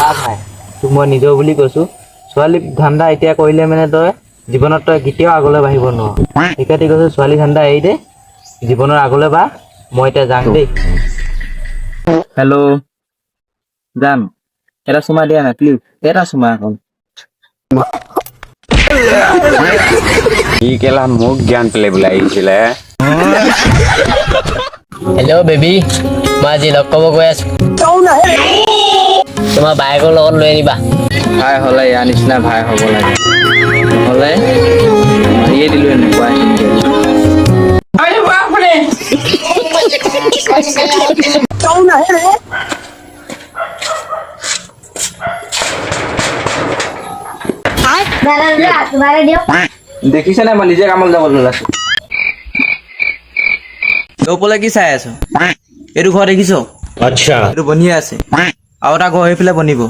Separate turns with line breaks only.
লাভ নাই তোক মই নিজৰ বুলি কৈছো ছোৱালী ধান্দা এতিয়া কৰিলে মানে তই জীৱনত তই কেতিয়াও আগলৈ বাঢ়িব নোৱাৰ সেইকাৰণে কৈছো ছোৱালী ধান্দা এৰি দে জীৱনৰ আগলৈ বা মই এতিয়া যাম দেই
হেল্ল' যাম এটা চুমা দিয়া না প্লিজ এটা চুমা এখন
ই কেলা মোক জ্ঞান পেলাই আহিছিলে
হেল্ল' বেবী মই আজি লগ পাব গৈ আছো তোমাৰ বাইকৰ লগত লৈ আনিবা
ভাই হ'লে ইয়াৰ নিচিনা ভাই হ'ব লাগে নহ'লে মাৰিয়ে দিলো এনেকুৱাই দেখিছে নাই মই নিজে কামত যাব ওলাইছো ওপৰলৈ কি চাই আছো এইটো ঘৰ দেখিছ আচ্ছা এইটো বনিয়ে আছে আৰু এটা ঘৰ সেইফালে বনিব